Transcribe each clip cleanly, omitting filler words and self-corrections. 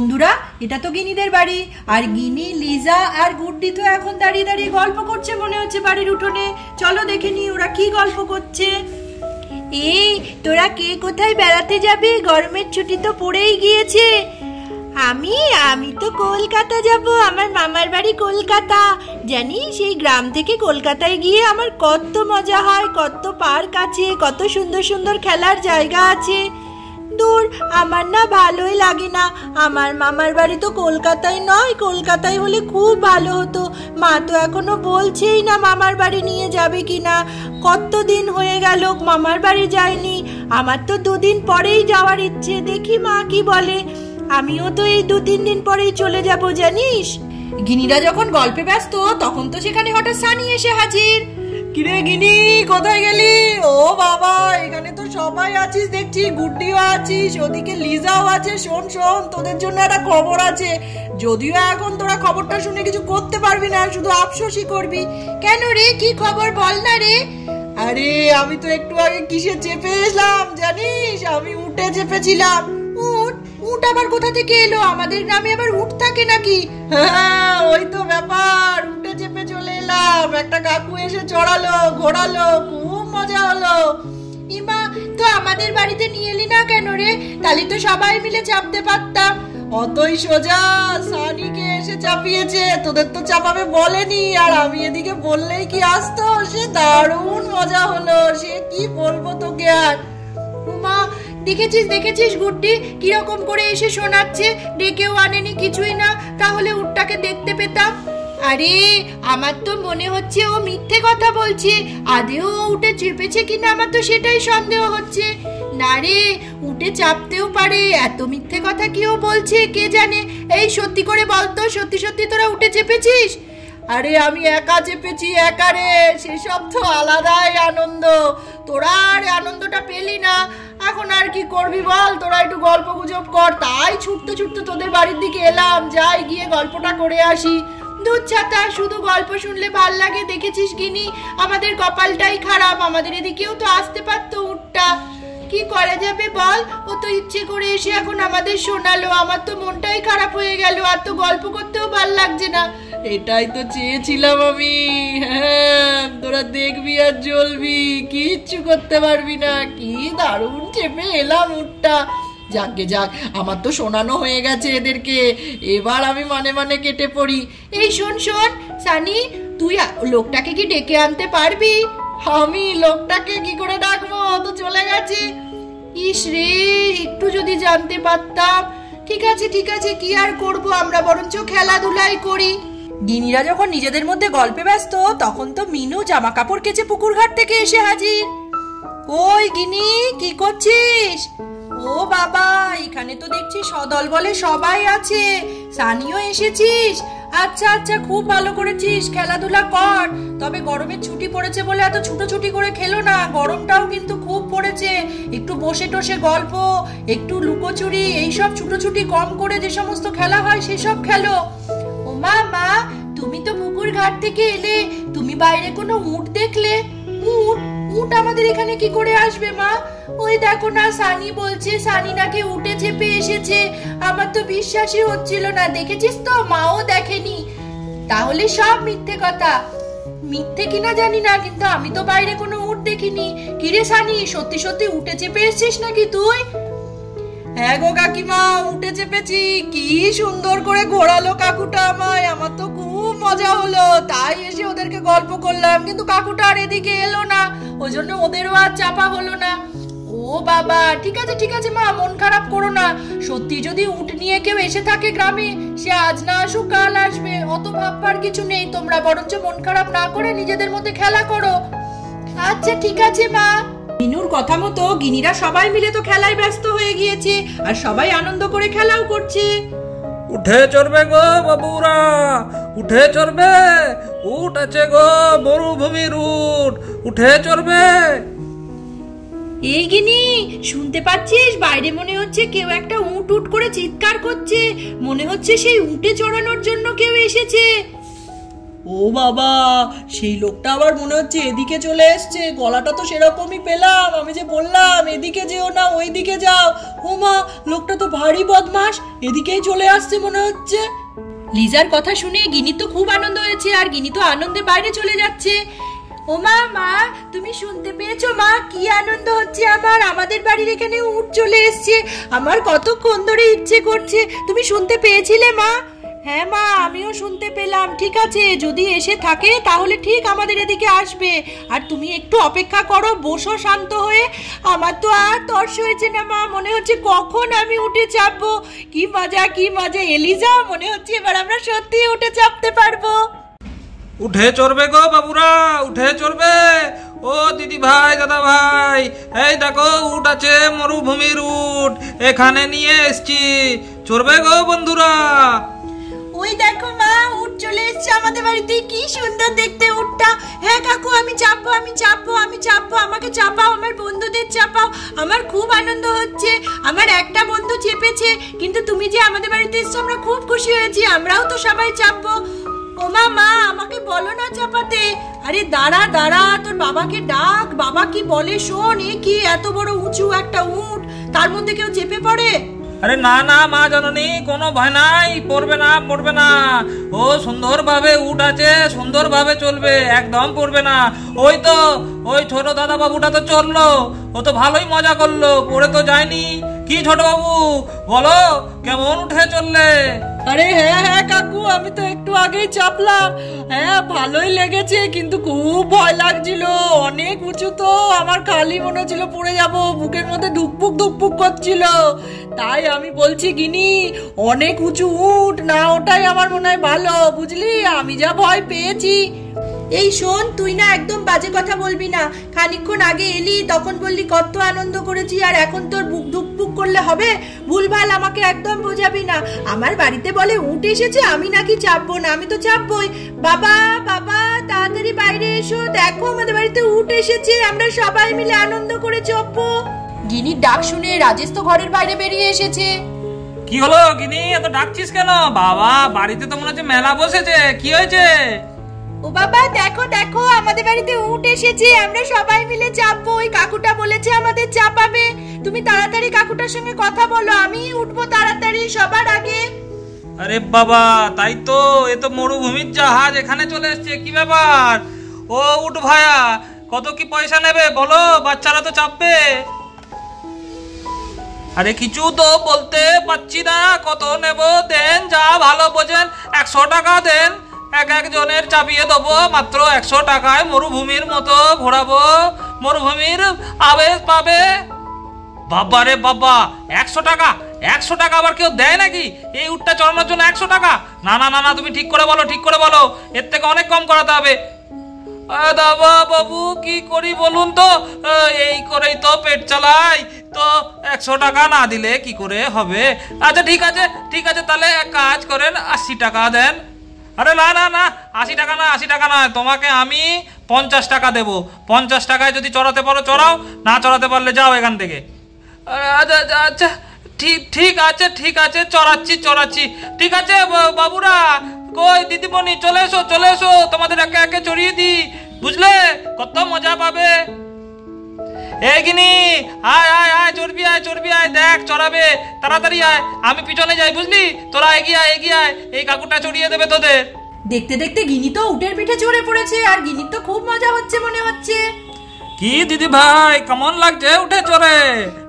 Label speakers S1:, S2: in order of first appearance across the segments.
S1: বন্ধুরা, এটা তো গিনিদের বাড়ি, আর গিনি, লিজা আর গুড্ডি তো এখন দাঁড়িয়ে দাঁড়িয়ে গল্প করছে মনে হচ্ছে বাড়ির উঠোনে। চলো দেখে নি ওরা কি গল্প করছে। এই তোরা কে কোথায় বেড়াতে যাবে? গরমের ছুটি তো পড়েই গিয়েছে। আমি তো কলকাতা যাব, আমার মামার বাড়ি কলকাতা। জানিস সেই গ্রাম থেকে কলকাতায় গিয়ে আমার কত মজা হয়, কত পার্ক আছে, কত সুন্দর সুন্দর খেলার জায়গা আছে। দূর, আমার না ভালোই লাগে না। আমার মামার বাড়ি তো কলকাতায় নয়, কলকাতায় হলে খুব ভালো হতো। মা তো এখনো বলছেই না মামার বাড়ি নিয়ে যাবে কিনা। কতদিন হয়ে গেল মামার বাড়ি যায়নি। আমার তো 2 দিন পরেই যাওয়ার ইচ্ছে, দেখি মা কি বলে। আমিও তো এই 2-3 দিন পরেই চলে যাব জানিস। গিনিরা যখন গল্পে ব্যস্ত তখন তো সেখানে হঠাৎ সানি এসে হাজির। কিরে গিনি, কোথায় গেলি? ও বাবা, এখানে তো সবাই আছিস দেখছি, গুড্ডিও আছিস, ওদিকে লিজাও আছে। শোন শোন, তোদের জন্য একটা খবর আছে। যদিও এখন তোরা খবরটা শুনে কিছু করতে পারবি না, শুধু আফসোসই করবি। কেন রে, কি খবর বল না রে। আরে আমি তো একটু আগে কিসে চেপে এলাম জানিস? আমি উঠে চেপেছিলাম। উট? উট আবার কোথা থেকে এলো? আমাদের গ্রামে আবার উট থাকে নাকি? হ্যাঁ, ওই তো ব্যাপার। উঠে চেপে চলে এলাম, একটা কাকু এসে চড়ালো, ঘোরালো, খুব মজা হলো। ইমা, তো আমাদের বাড়িতে নিয়ে এলি না কেন রে? তাহলে তো সবাই মিলে চাপতে পারতাম। অতই সোজা, সানিকে এসে চাপিয়েছে, তোদের তো চাপাবে বলেনি। আর আমি এদিকে বললেই কি আসতো। সে দারুণ মজা হলো, সে কি বলবো তোকে আর। উমা, দেখেছিস গুড্ডি কিরকম করে এসে শোনাচ্ছে, ডেকেও আনেনি কিছুই না। তাহলে উটটাকে দেখতে পেতাম। আরে আমার তো মনে হচ্ছে ও মিথ্যে কথা বলছে। আদেও উঠে চেপেছে কিনা আমার তো সেটাই সন্দেহ হচ্ছে। না রে, উঠে চাপতেও পারে, এত মিথ্যে কথা কি ও বলছে কে জানে। এই সত্যি করে বলতো, সত্যি সত্যি তোরা উঠে চেপেছিস? আরে আমি একা চেপেছি, একা রে, সেসব তো আলাদাই আনন্দ। তোরা আর আনন্দটা পেলি না, এখন আর কি করবি বল। তোরা একটু গল্প গুজব কর, তাই ছুটতে ছুটতে তোদের বাড়ির দিকে এলাম। যাই গিয়ে গল্পটা করে আসি। দুধ ছাতা, শুধু গল্প শুনলে ভাল লাগে। দেখেছিস গিনি, আমাদের কপালটাই খারাপ, আমাদের এদিকেও তো আসতে পারতো উটটা। কি করা যাবে বল, ও তো ইচ্ছে করে এসে এখন আমাদের শোনালো। আমার তো মনটাই খারাপ হয়ে গেল, আর তো গল্প করতেও ভাল লাগছে না। এটাই তো চেয়েছিলাম আমি। হ্যাঁ, তোরা দেখবি আর জ্বলবি, কিচ্ছু করতে পারবি না। কি দারুণ চেপে এলাম উটটা। যাকে যাক, আমার তো শোনানো হয়ে গেছে এদেরকে। এবার আমি মানে কেটে পড়ি। এই শোন সানি, তুই লোকটাকে কি ডেকে আনতে পারবি? আমি লোকটাকে কি করে ডাকবো, তো চলে গেছে। ইস রে, একটু যদি জানতে পারতাম। ঠিক আছে, কি আর করবো, আমরা বরঞ্চ খেলাধুলাই করি। গিনিরা যখন নিজেদের মধ্যে গল্পে ব্যস্ত তখন তো মিনু জামা কাপড় কেচে পুকুর ঘাট থেকে এসে হাজির। ওই গিনি, কি করছিস? ও বাবা, এখানে তো দেখছি সদল বলে সবাই আছে। সানিও এসেছিস? আচ্ছা, খুব ভালো করেছিস, খেলাধুলা কর। তবে গরমের ছুটি পড়েছে বলে এত ছুটোছুটি করে খেলো না, গরমটাও কিন্তু খুব পড়েছে। একটু বসে টসে গল্প, একটু লুকোচুরি, এইসব ছুটোছুটি কম করে যে সমস্ত খেলা হয় সেসব খেলো। ও মা, তুমি তো পুকুর ঘাট থেকে এলে, তুমি বাইরে কোনো উট দেখলে? উট আমাদের এখানে কি করে আসবে মা? ওই দেখো না, সানি বলছে সানি নাকি উঠে চেপে এসেছে। আমার তো বিশ্বাসই হচ্ছিল না। দেখেছিস তো, মাও দেখেনি। তাহলে সব মিথ্যে কথা। মিথ্যে কিনা জানি না, কিন্তু আমি তো বাইরে কোনো উট দেখিনি। কিরে সানি, সত্যি সত্যি উঠে চেপে এসেছিস নাকি তুই? হ্যাঁ গো কাকিমা, উঠে চেপেছি। কি সুন্দর করে ঘোরালো কাকুটা আমায়, আমার তো খুব মজা হলো। তাই এসে ওদেরকে গল্প করলাম, কিন্তু কাকুটা আর এদিকে এলো না, ওই জন্য ওদেরও আর চাপা হলো না। ও বাবা, ঠিক আছে মা, মন খারাপ করো না। সত্যি যদি উট নিয়ে কেউ এসে থাকে গ্রামে, সে আজ না আসুক কাল আসবে, অত ভাববার কিছু নেই। তোমরা বরঞ্চ মন খারাপ না করে নিজেদের মধ্যে খেলা করো। আচ্ছা ঠিক আছে মা। মিনুর কথা মতো গিনিরা সবাই মিলে তো খেলায় ব্যস্ত হয়ে গিয়েছে, আর সবাই আনন্দ করে খেলাও করছে।
S2: উঠে চড়বে গো বাবুরা, উঠে চড়বে। উঠ আছে গো, মরুভূমির উঠ, উঠে চড়বে।
S1: এই গিনি, শুনতে পাচ্ছিস? বাইরে মনে হচ্ছে কেউ একটা উট করে চিৎকার করছে। মনে হচ্ছে সেই উটে চড়ানোর জন্য কেউ এসেছে। ও বাবা, সেই লোকটা আবার মনে হচ্ছে এদিকে চলে এসছে। গলাটা তো সেরকমই পেলাম, আমি যে বললাম এদিকে যেও না ওই দিকে যাও। ও মা, লোকটা তো ভারী বদমাশ, এদিকেই চলে আসছে মনে হচ্ছে। লিজার কথা শুনে গিনি তো খুব আনন্দ হয়েছে, আর গিনি তো আনন্দে বাইরে চলে যাচ্ছে। ও মা, মা তুমি শুনতে পেয়েছো মা? কি আনন্দ হচ্ছে আমার, আমাদের বাড়ির এখানে উট চলে এসছে। আমার কতক্ষণ ধরে ইচ্ছে করছে। তুমি শুনতে পেয়েছিলে মা? হ্যাঁ মা, আমিও শুনতে পেলাম। ঠিক আছে, যদি এসে থাকে তাহলে ঠিক আমাদের এদিকে আসবে। আর তুমি একটু অপেক্ষা করো, বসো শান্ত হয়ে। আমার তো আর তর্স হয়েছে না মা, মনে হচ্ছে কখন আমি উঠে চাপবো। কি মজা, কি মজা এলিজা, মনে হচ্ছে এবার আমরা সত্যি উঠে চাপতে পারবো।
S2: উঠে চড়বে গো বাবুরা, উঠে চড়বে। ও দিদি ভাই, দাদা ভাই, এই দেখো উট আছে, মরুভূমির উট, এখানে নিয়ে এসছি। চড়বে গো বন্ধুরা।
S1: ওই দেখো মা, উট চলে এসছে আমাদের বাড়িতে। কি সুন্দর দেখতে উটটা। হ্যাঁ কাকু, আমি চাপবো, আমি চাপবো, আমি চাপবো। আমাকে চাপাও, আমার বন্ধুদের চাপাও। আমার খুব আনন্দ হচ্ছে। আমার একটা বন্ধু চেপেছে, কিন্তু তুমি যে আমাদের বাড়িতে এসছো আমরা খুব খুশি হয়েছি। আমরাও তো সবাই চাপবো। ও মা, মা আমাকে বলো না চাপাতে। আরে দাঁড়া দাঁড়া, তোর বাবাকে ডাক, বাবা কি বলে শোন। এ কি এত বড় উঁচু একটা উট, তার মধ্যে কেউ চেপে পড়ে?
S2: আরে না না মা জননী, কোনো ভয় নাই, পড়বে না পড়বে না। ও সুন্দরভাবে উট আছে, সুন্দরভাবে চলবে, একদম পড়বে না। ওই তো ওই ছোট দাদা বাবুটা তো চললো, ও তো ভালোই মজা করলো, পড়ে তো যায়নি। কি ছোট বাবু বলো, কেমন উঠে চললে?
S1: আরে হ্যাঁ হ্যাঁ কাকু, আমি তো একটু আগেই চাপলাম। হ্যাঁ ভালোই লেগেছে, কিন্তু খুব ভয় লাগছিল। অনেক উঁচু তো, আমার খালি মনে হচ্ছিল পড়ে যাব, বুকের মধ্যে ধুকপুক ধুকপুক করছিল। তাই আমি বলছি গিনি, অনেক উঁচু উঠ না, ওটাই আমার মনে হয় ভালো, বুঝলি? আমি যা ভয় পেয়েছি। এই শোন, তুই না একদম বাজে কথা বলবি না। খানিকক্ষণ আগে এলি, তখন বললি কত আনন্দ করেছি, আর এখন তোর বুক ধুকপুক করলে হবে? ভুলভাল আমাকে একদম বোঝাবি না। আমার বাড়িতে বলে উঠ এসেছে, আমি নাকি চাপবো না? আমি তো চাপবই। বাবা বাবা, তাড়াতাড়ি বাইরে এসো, দেখো আমাদের বাড়িতে উঠ এসেছে, আমরা সবাই মিলে আনন্দ করে চাপবো। গিনির ডাক শুনে রাজেশ তো ঘরের বাইরে বেরিয়ে এসেছে।
S2: কি হলো গিনি, এত ডাকছিস কেন? বাবা, বাড়িতে তো মনে হচ্ছে মেলা বসেছে, কি হয়েছে?
S1: ও বাবা, দেখো দেখো আমাদের বাড়িতে উট এসেছে, আমরা সবাই মিলে চাপবো। ওই কাকুটা বলেছে আমাদের চাপাবে। তুমি তাড়াতাড়ি কাকুটার সঙ্গে কথা বলো, আমি উঠবো তাড়াতাড়ি সবার আগে।
S2: আরে বাবা, তাই তো, এ তো মরুভূমির জাহাজ এখানে চলে এসছে, কি ব্যাপার? ও উঠ ভায়া, কত কি পয়সা নেবে বলো, বাচ্চারা তো চাপবে। আরে কিছু তো বলতে পারছি না, কত নেব দেন, যা ভালো বোঝেন। 100 টাকা দেন, একজনের চাপিয়ে দেবো মাত্র 100 টাকায়, মরুভূমির মতো ঘোরাবো, মরুভূমির আবেশ পাবে। বাবা রে বাবা, 100 টাকা? 100 টাকা আবার কেউ দেয় নাকি এই উটটা চড়ানোর জন্য? 100 টাকা? না না না না, তুমি ঠিক করে বলো, ঠিক করে বলো, এর থেকে অনেক কম করাতে হবে। দাদা বাবু কি করি বলুন তো, এই করেই তো পেট চালাই, তো 100 টাকা না দিলে কি করে হবে? আচ্ছা ঠিক আছে ঠিক আছে, তাহলে এক কাজ করেন, 80 টাকা দেন। আরে না না না, 80 টাকা না, 80 টাকা নয়, তোমাকে আমি 50 টাকা দেবো। 50 টাকায় যদি চড়াতে পারো চড়াও, না চড়াতে পারলে যাও এখান থেকে। আচ্ছা আচ্ছা, ঠিক আছে ঠিক আছে, চড়াচ্ছি চড়াচ্ছি। ঠিক আছে বাবুরা, কই দিদিমণি, চলে এসো চলে এসো, তোমাদের একে একে চড়িয়ে দিই, বুঝলে? কত মজা পাবে। এই গিনি, আয় আয় আয়, চড়বি আয় চড়বি আয়, দেখ চড়াবে, তাড়াতাড়ি আয়, আমি পিছনে যাই, বুঝলি? তোরা এগিয়ে আয় এগিয়ে আয়, এই কাকুটা চড়িয়ে দেবে তোদের।
S1: দেখতে দেখতে গিনি তো উটের পিঠে চড়ে পড়েছে, আর গিনির তো খুব মজা হচ্ছে মনে হচ্ছে।
S2: কি দিদি ভাই, কেমন লাগছে উঠে চড়ে?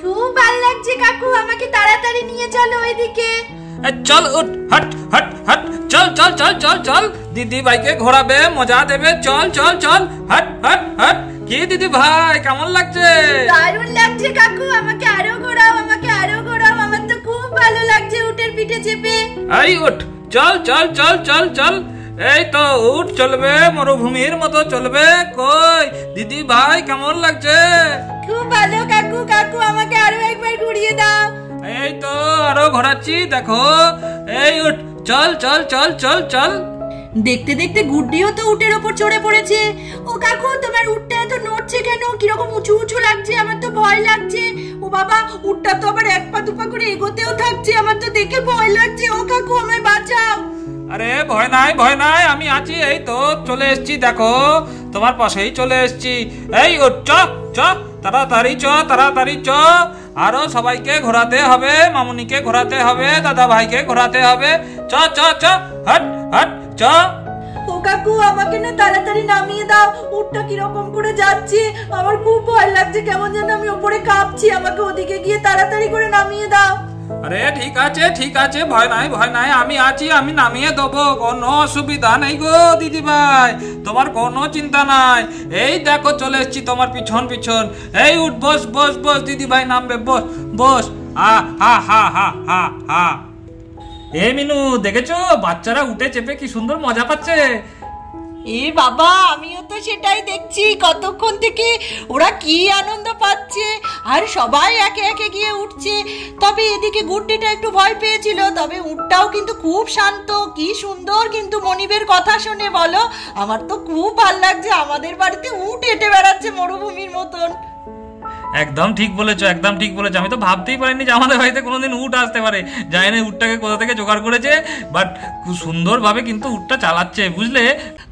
S1: খুব ভালো লাগছে কাকু, আমাকে তাড়াতাড়ি নিয়ে চলো ওইদিকে।
S2: চল উঠ, হট হট হট, চল চল চল চল চল, দিদি ভাইকে ঘোরাবে, মজা দেবে, চল চল চল, হট হট হট। কি দিদি ভাই, কেমন লাগছে?
S1: দারুণ লাগছে কাকু, আমাকে আরো ঘোরাও, আমাকে আরো ঘোরাও, আমার তো খুব ভালো লাগছে উটের পিঠে চেপে।
S2: এই উঠ, চল চল চল চল চল, এই তো উঠ চলবে, মরুভূমির মতো চলবে। কই দিদি ভাই, কেমন লাগছে?
S1: খুব ভালো কাকু, কাকু আমাকে আরো একবার ঘুরিয়ে দাও।
S2: এই তো আরো ঘোরাচ্ছি, দেখো, এই উঠ, চল চল চল চল চল।
S1: দেখতে দেখতে গুড্ডিও তো উটের ওপর চড়ে পড়েছে। ও কাকু, তোমার উটটা এত নড়ছে কেন? কিরকম উঁচু উঁচু লাগছে, আমার তো ভয় লাগছে। ও বাবা, উটটা তো আবার এক পা দুপা করে এগোতেও থাকছে, আমার তো দেখে ভয় লাগছে। ও কাকু, আমায় বাঁচাও।
S2: আরে ভয় নাই, আমি আছি, এই তো চলে এসছি, দেখো তোমার পাশেই চলে এসছি। এই ও চ চ তাড়াতাড়ি চ, আরো সবাইকে ঘোরাতে হবে, মামুনিকে ঘোরাতে হবে, দাদা ভাইকে ঘোরাতে হবে। চ চ চ হট হট চ।
S1: ও কাকু, আমাকে না তাড়াতাড়ি নামিয়ে দাও, উটটা কিরকম করে যাচ্ছে, আমার খুব ভয় লাগছে, কেমন যেন আমি উপরে কাঁপছি, আমাকে ওদিকে গিয়ে তাড়াতাড়ি করে নামিয়ে দাও।
S2: আরে ঠিক আছে, ভয় নাই, আমি আছি, আমি নামিয়ে দেবো, কোনো অসুবিধা নেই গো দিদি ভাই, তোমার কোনো চিন্তা নাই। এই দেখো চলে এসছি তোমার পিছন পিছন। এই উঠ, বস বস বস, দিদি ভাই নামবে, বস বস। হা হা হা হা হা হা। এ মিনু, দেখেছো বাচ্চারা উঠে চেপে কি সুন্দর মজা পাচ্ছে।
S1: এ বাবা, আমিও তো সেটাই দেখছি, কতক্ষণ থেকে ওরা কি আনন্দ পাচ্ছে, আর সবাই একে একে গিয়ে উঠছে। তবে এদিকে গুড্ডিটা একটু ভয় পেয়েছিল, তবে উটটাও কিন্তু খুব শান্ত, কি সুন্দর কিন্তু মনিবের কথা শুনে, বলো আমার তো খুব ভাল লাগছে, আমাদের বাড়িতে উট হেঁটে বেড়াচ্ছে মরুভূমির মতন।
S2: একদম ঠিক বলেছো, আমি তো ভাবতেই পারিনি যে আমাদের বাড়িতে কোনোদিন উট আসতে পারে। জানি না উটটাকে কোথা থেকে জোগাড় করেছে, বাট খুব সুন্দরভাবে কিন্তু উটটা চালাচ্ছে, বুঝলে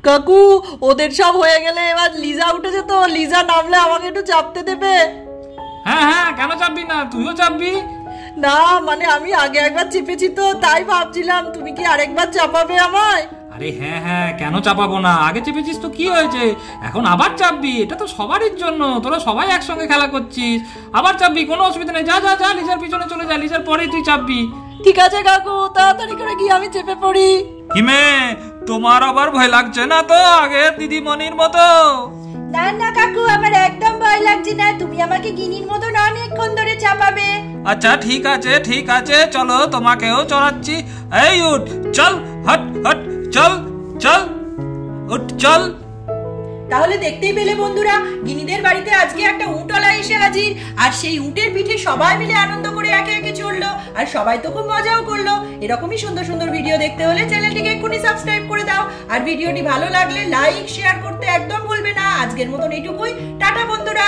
S1: কাকু। ওদের সব হয়ে গেলে এবার লিজা উঠেছে, তো লিজা নামলে আমাকে একটু চাপতে দেবে?
S2: হ্যাঁ, কেন চাপবি না, তুইও চাপবি।
S1: না মানে আমি আগে একবার চেপেছি তো, তাই ভাবছিলাম তুমি কি আরেকবার চাপাবে আমায়?
S2: আরে হ্যাঁ, কেন চাপাবো না, আগে চেপেছিস তো কি হয়েছে, এখন আবার চাপবি, এটা তো সবারই জন্য, তোরা সবাই একসঙ্গে খেলা করছিস, আবার চাপবি, কোনো অসুবিধা নেই। যা লিজার পিছনে চলে যা, লিজার পরেই তুই চাপবি।
S1: ঠিক আছে কাকু, তাড়াতাড়ি করে গিয়ে আমি চেপে পড়ি।
S2: হিমে, তোমার আবার ভয় লাগছে না তো আগের দিদিমণির মতো?
S1: না কাকু, আমার একদম ভয় লাগছে না, তুমি আমাকে গিনির মতো অনেকক্ষণ ধরে চাপাবে।
S2: আচ্ছা ঠিক আছে, চলো তোমাকেও চড়াচ্ছি। এই উঠ, চল, হট হট, চল উঠ, চল।
S1: তাহলে দেখতেই পেলে বন্ধুরা, গিনিদের বাড়িতে আজকে একটা উটওয়ালা এসে হাজির, আর সেই উটের পিঠে সবাই মিলে আনন্দ করে একে একে চললো, আর সবাই তো খুব মজাও করলো। এরকমই সুন্দর সুন্দর ভিডিও দেখতে হলে চ্যানেলটিকে এক্ষুনি সাবস্ক্রাইব করে দাও, আর ভিডিওটি ভালো লাগলে লাইক শেয়ার করতে একদম ভুলবে না। আজকের মতন এইটুকুই, টাটা বন্ধুরা।